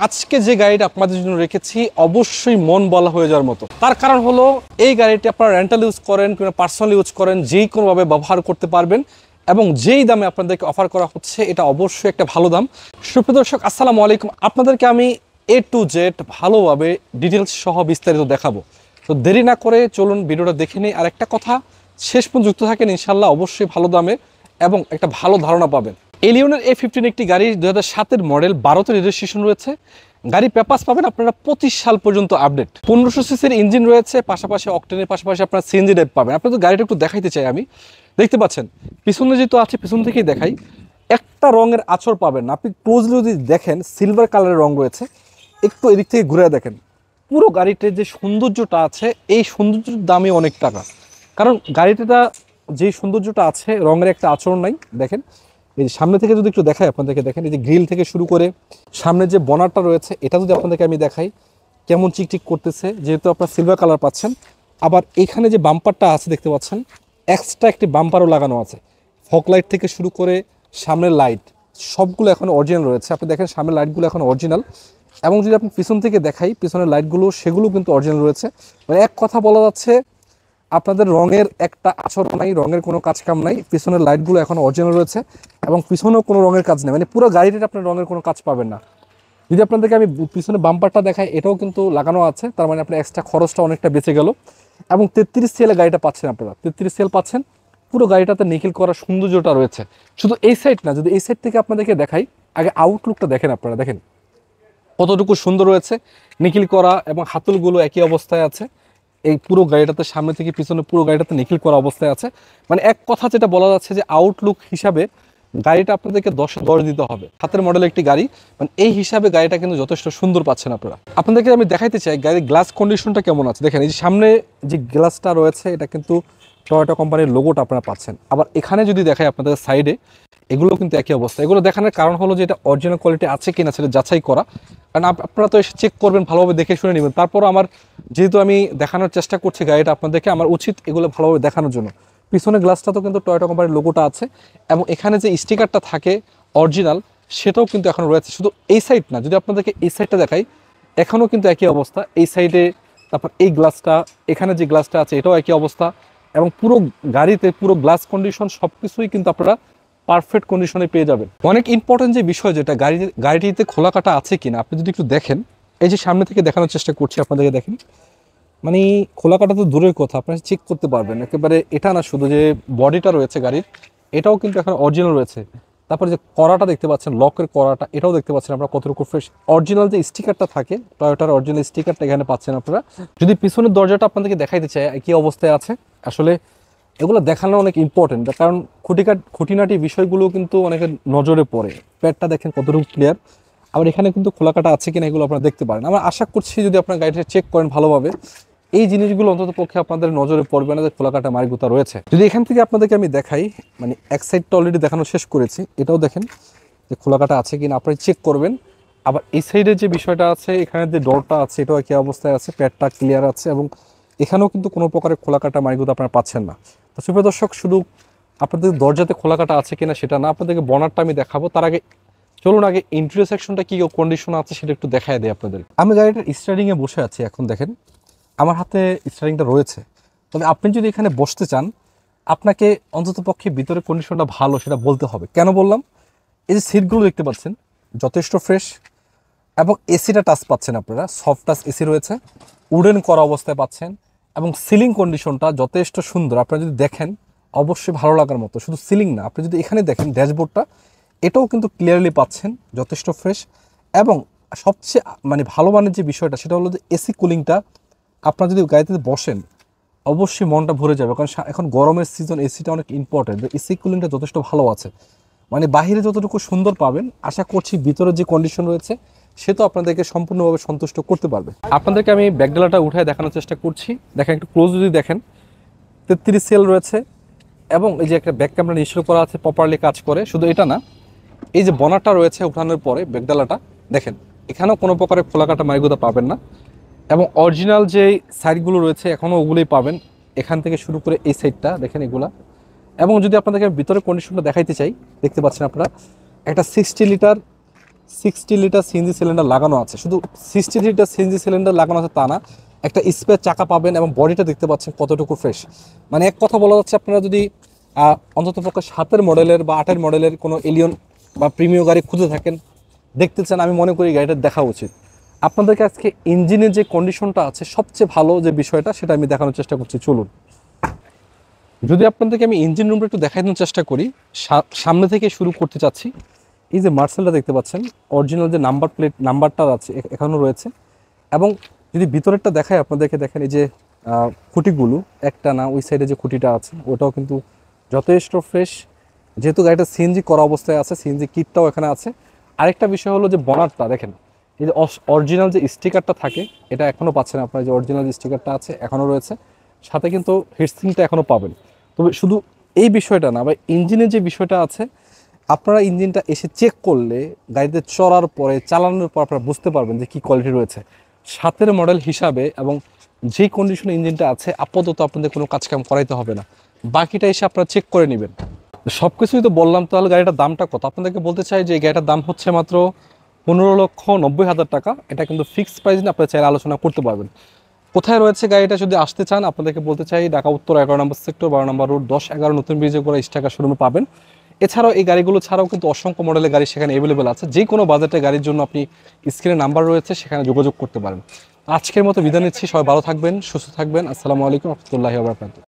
আজকে যে গাড়িটা আপনাদের জন্য রেখেছি অবশ্যই মন বলা হয়ে যাওয়ার মতো। তার কারণ হলো এই গাড়িটি আপনারা রেন্টাল ইউজ করেন কিংবা পার্সোনাল ইউজ করেন, যেই কোনোভাবে ব্যবহার করতে পারবেন এবং যেই দামে আপনাদেরকে অফার করা হচ্ছে এটা অবশ্যই একটা ভালো দাম। সুপ্রিয় দর্শক, আসসালামু আলাইকুম। আপনাদেরকে আমি A to Z ভালোভাবে ডিটেলস সহ বিস্তারিত দেখাবো। তো দেরি না করে চলুন ভিডিওটা দেখে নিই। আর একটা কথা, শেষ পর্যন্ত যুক্ত থাকেন, ইনশাল্লাহ অবশ্যই ভালো দামে এবং একটা ভালো ধারণা পাবেন। এলিয়নের A15 একটি গাড়ি 2007-এর মডেল, 12তে রেজিস্ট্রেশন রয়েছে। গাড়ি পেপাস পাবেন আপনারা 25 সাল পর্যন্ত আপডেট। 1500 সিসির ইঞ্জিন রয়েছে, পাশাপাশি অকটেনের পাশাপাশি আপনারা সিএনজি টাইপ পাবেন। আপনাদের গাড়িটা একটু দেখাইতে চাই আমি। দেখতে পাচ্ছেন পিছনে যেহেতু আছে, পিছন থেকেই দেখাই, একটা রঙের আঁচড় পাবেন না। আপনি ক্লোজলি যদি দেখেন সিলভার কালারের রং রয়েছে। একটু এদিক থেকে ঘুরে দেখেন, পুরো গাড়িটির যে সৌন্দর্যটা আছে, এই সৌন্দর্যের দামই অনেক টাকা। কারণ গাড়িটা যে সৌন্দর্যটা আছে, রঙের একটা আচরণ নাই। দেখেন এই যে সামনে থেকে যদি একটু দেখাই আপনাদেরকে, দেখেন এই যে গ্রিল থেকে শুরু করে সামনে যে বনারটা রয়েছে, এটা যদি আপনাদেরকে আমি দেখাই কেমন চিকচিক করতেছে, যেহেতু আপনার সিলভার কালার পাচ্ছেন। আবার এখানে যে বাম্পারটা আছে দেখতে পাচ্ছেন, এক্সট্রা একটি বাম্পারও লাগানো আছে। ফগ লাইট থেকে শুরু করে সামনের লাইট সবগুলো এখন অরিজিনাল রয়েছে। আপনি দেখেন সামনের লাইটগুলো এখন অরিজিনাল, এবং যদি আপনি পিছন থেকে দেখাই পিছনের লাইটগুলো, সেগুলো কিন্তু অরিজিনাল রয়েছে। মানে এক কথা বলা যাচ্ছে আপনাদের রঙের একটা আচরণ নাই, রঙের কোনো কাজ কাম নাই। পিছনের লাইটগুলো এখন অরিজিনাল রয়েছে এবং পিছনেও কোনো রঙের কাজ নেই। মানে পুরো গাড়িটাতে আপনার রঙের কোনো কাজ পাবেন না। যদি আপনাদেরকে আমি পিছনে বাম্পারটা দেখাই, এটাও কিন্তু লাগানো আছে, তার মানে আপনার এক্সট্রা খরচটা অনেকটা বেঁচে গেল। এবং 33 সিএলে গাড়িটা পাচ্ছেন আপনারা, 33 সিএল পাচ্ছেন। পুরো গাড়িটাতে নিখিল করা সৌন্দর্যটা রয়েছে। শুধু এই সাইড না, যদি এই সাইড থেকে আপনাদেরকে দেখাই, আগে আউটলুকটা দেখেন আপনারা, দেখেন কতটুকু সুন্দর রয়েছে, নিখিল করা এবং হাতলগুলো একই অবস্থায় আছে। এই পুরো গাড়িটাতে সামনে থেকে পিছনে পুরো গাড়িটাতে নিখিল করা অবস্থায় আছে। মানে এক কথা যেটা বলা যাচ্ছে যে আউটলুক হিসাবে গাড়িটা আপনাদেরকে 10-এ 10 দিতে হবে। হাতের মডেল একটি গাড়ি, মানে এই হিসাবে গাড়িটা কিন্তু যথেষ্ট সুন্দর পাচ্ছেন আপনারা। আপনাদেরকে আমি দেখাইতে চাই গাড়ির গ্লাস কন্ডিশনটা কেমন আছে। দেখেন এই যে সামনে যে গ্লাসটা রয়েছে, এটা কিন্তু টয়োটা কোম্পানির লোগোটা আপনারা পাচ্ছেন। আবার এখানে যদি দেখাই আপনাদের সাইডে, এগুলো কিন্তু একই অবস্থা। এগুলো দেখানোর কারণ হলো যে এটা অরিজিনাল কোয়ালিটি আছে কিনা সেটা যাচাই করা। কারণ আপনারা তো এসে চেক করবেন, ভালোভাবে দেখে শুনে নেবেন। তারপরও আমার যেহেতু আমি দেখানোর চেষ্টা করছি গাড়িটা আপনাদেরকে, আমার উচিত এগুলো ভালোভাবে দেখানোর জন্য। পিছনে গ্লাসটা তো কিন্তু টয়োটা কোম্পানির লোগোটা আছে, এবং এখানে যে স্টিকারটা থাকে অরিজিনাল, সেটাও কিন্তু এখন রয়েছে। শুধু এই সাইড না, যদি আপনাদেরকে এই সাইডটা দেখাই, এখনও কিন্তু একই অবস্থা। এই সাইডে, তারপর এই গ্লাসটা, এখানে যে গ্লাসটা আছে, এটাও একই অবস্থা। এবং পুরো গাড়িতে পুরো গ্লাস কন্ডিশন সব কিছুই কিন্তু আপনারা পারফেক্ট কন্ডিশনে পেয়ে যাবেন। অনেক ইম্পর্টেন্ট যে বিষয়, যেটা গাড়িটিতে খোলা কাটা আছে কিনা আপনি যদি একটু দেখেন, এই যে সামনে থেকে দেখানোর চেষ্টা করছি আপনাদেরকে, দেখেন মানে খোলা কাটা তো দূরের কথা, আপনারা চেক করতে পারবেন একেবারে। এটা না শুধু যে বডিটা রয়েছে গাড়ির, এটাও কিন্তু এখন অরিজিনাল রয়েছে। তারপরে যে কড়াটা দেখতে পাচ্ছেন, লকের কড়াটা, এটাও দেখতে পাচ্ছেন আপনারা কতটুকু ফ্রেশ। অরিজিনাল যে স্টিকারটা থাকে, টয়োটার অরিজিনাল স্টিকারটা এখানে পাচ্ছেন আপনারা। যদি পিছনের দরজাটা আপনাদেরকে দেখাইতে চাই কি অবস্থায় আছে, আসলে এগুলো দেখানো অনেক ইম্পর্টেন্ট, কারণ খুঁটিনাটি বিষয়গুলো কিন্তু অনেকের নজরে পড়ে। প্যাডটা দেখেন কতটুকু ক্লিয়ার। আবার এখানে কিন্তু খোলাকাটা আছে কিনা এগুলো আপনারা দেখতে পারেন। আমরা আশা করছি যদি আপনার গাড়িটা চেক করেন ভালোভাবে, এই জিনিসগুলো অন্তত পক্ষে আপনাদের নজরে পড়বে না যে খোলাকাটা মারিগুতা রয়েছে। যদি এখান থেকে আপনাদেরকে আমি দেখাই, মানে এক সাইডটা অলরেডি দেখানো শেষ করেছি, এটাও দেখেন যে খোলাকাটা আছে কিনা আপনারা চেক করবেন। আবার এই সাইডের যে বিষয়টা আছে, এখানে যে ডোরটা আছে, এটাও একই অবস্থায় আছে, প্যাডটা ক্লিয়ার আছে, এবং এখানেও কিন্তু কোনো প্রকারের খোলাকাটা মারিগুতা আপনারা পাচ্ছেন না। তো সুপ্রিয় দর্শক, শুধু আপনাদের দরজাতে খোলাকাটা আছে কিনা সেটা না, আপনাদেরকে বনারটা আমি দেখাবো। তার আগে চলুন আগে ইন্টেরিয়র সেকশনটা কি কন্ডিশন আছে সেটা একটু দেখায় দিই আপনাদের। আমি গাড়িটার স্টারিংয়ে বসে আছি এখন, দেখেন আমার হাতে স্টারিংটা রয়েছে। তবে আপনি যদি এখানে বসতে চান, আপনাকে অন্তত পক্ষে ভিতরে কন্ডিশনটা ভালো সেটা বলতে হবে। কেন বললাম, এই যে সিটগুলো দেখতে পাচ্ছেন যথেষ্ট ফ্রেশ, এবং এসিটা টাচ পাচ্ছেন আপনারা, সফট টাচ এসি রয়েছে, উডেন করা অবস্থায় পাচ্ছেন, এবং সিলিং কন্ডিশনটা যথেষ্ট সুন্দর। আপনারা যদি দেখেন অবশ্যই ভালো লাগার মতো। শুধু সিলিং না, আপনি যদি এখানে দেখেন ড্যাশবোর্ডটা, এটাও কিন্তু ক্লিয়ারলি পাচ্ছেন, যথেষ্ট ফ্রেশ। এবং সবচেয়ে মানে ভালো মানের যে বিষয়টা, সেটা হলো যে এসি কুলিংটা। আপনারা যদি গাড়িতে বসেন অবশ্যই মনটা ভরে যাবে, কারণ এখন গরমের সিজন, এসিটা অনেক ইম্পর্টেন্ট। এসি কুলিংটা যথেষ্ট ভালো আছে। মানে বাহিরে যতটুকু সুন্দর পাবেন, আশা করছি ভিতরে যে কন্ডিশন রয়েছে সে তো আপনাদেরকে সম্পূর্ণভাবে সন্তুষ্ট করতে পারবে। আপনাদেরকে আমি ব্যাকডালাটা উঠায় দেখানোর চেষ্টা করছি। দেখেন একটু ক্লোজ যদি দেখেন, 33 সিএল রয়েছে, এবং এই যে একটা ব্যাক ক্যামেরা ইনস্টল করা আছে, প্রপারলি কাজ করে। শুধু এটা না, এই যে বনারটা রয়েছে উঠানোর পরে ব্যাকডালাটা দেখেন, এখানেও কোনো প্রকারের খোলাকাটা মারিগুতা পাবেন না। এবং অরিজিনাল যে সাইডগুলো রয়েছে এখনও ওগুলোই পাবেন, এখান থেকে শুরু করে এই সাইডটা দেখেন এগুলা। এবং যদি আপনাদেরকে ভিতরে কন্ডিশনটা দেখাইতে চাই, দেখতে পাচ্ছেন আপনারা একটা 60 লিটার 60 লিটার সিএনজি সিলিন্ডার লাগানো আছে। শুধু 60 লিটার সিএনজি সিলিন্ডার লাগানো আছে তা না, একটা স্পেয়ার চাকা পাবেন এবং বডিটা দেখতে পাচ্ছেন কতটুকু ফ্রেশ। মানে এক কথা বলা যাচ্ছে, আপনারা যদি অন্ততপক্ষে 7-এর মডেলের বা 8-এর মডেলের কোনো এলিয়ন বা প্রিমিয়ার গাড়ি খুঁজে থাকেন, দেখতে চান, আমি মনে করি গাড়িটা দেখা উচিত। আপনাদেরকে আজকে ইঞ্জিনের যে কন্ডিশনটা আছে, সবচেয়ে ভালো যে বিষয়টা, সেটা আমি দেখানোর চেষ্টা করছি। চলুন, যদি আপনাদেরকে আমি ইঞ্জিন রুমটা একটু দেখানোর চেষ্টা করি, সামনে থেকে শুরু করতে চাচ্ছি। এই যে মার্সেলটা দেখতে পাচ্ছেন, অরিজিনাল যে নাম্বার প্লেট নাম্বারটা আছে এখনও রয়েছে। এবং যদি ভিতরেরটা দেখায় আপনাদেরকে, দেখেন এই যে খুঁটিগুলো, একটা না ওই সাইডে যে খুঁটিটা আছে ওটাও কিন্তু যথেষ্ট ফ্রেশ। যেহেতু গাড়িটা সিএনজি করা অবস্থায় আছে, সিএনজি কিটটাও এখানে আছে। আরেকটা বিষয় হলো যে বনারটা দেখেন, এই যে অরিজিনাল যে স্টিকারটা থাকে, এটা এখনও পাচ্ছেন আপনারা। যে অরিজিনাল যে স্টিকারটা আছে এখনও রয়েছে, সাথে কিন্তু হিটসিংটা এখনও পাবেন। তবে শুধু এই বিষয়টা না, বা ইঞ্জিনের যে বিষয়টা আছে, আপনারা ইঞ্জিনটা এসে চেক করলে, গাড়িতে চড়ার পরে চালানোর পর আপনারা বুঝতে পারবেন যে কী কোয়ালিটি রয়েছে। 7-এর মডেল হিসাবে এবং যে কন্ডিশনে ইঞ্জিনটা আছে, আপাতত আপনাদের কোনো কাজকাম করাইতে হবে না, বাকিটা এসে আপনারা চেক করে নেবেন। সব কিছুই তো বললাম, তাহলে গাড়িটার দামটা কত? আপনাদেরকে বলতে চাই যে এই গাড়িটার দাম হচ্ছে মাত্র 15,90,000 টাকা। এটা কিন্তু ফিক্সড প্রাইস না, আপনারা চাইলে আলোচনা করতে পারবেন। কোথায় রয়েছে গাড়িটা যদি আসতে চান, আপনাদেরকে বলতে চাই ঢাকা উত্তর 11 নম্বর সেক্টর, 12 নম্বর রোড, 10-11 নতুন ব্রিজে করে ইস্টাকা শোরুমে পাবেন। এছাড়াও এই গাড়িগুলো ছাড়াও কিন্তু অসংখ্য মডেলের গাড়ি সেখানে অ্যাভেলেবেল আছে। যে কোনো বাজেটের গাড়ির জন্য আপনি স্ক্রিনে নাম্বার রয়েছে, সেখানে যোগাযোগ করতে পারেন। আজকের মতো বিদায় নিচ্ছি। সবাই ভালো থাকবেন, সুস্থ থাকবেন। আসসালামু আলাইকুম রহমতুল্লাহি ওয়া বারাকাতুহু।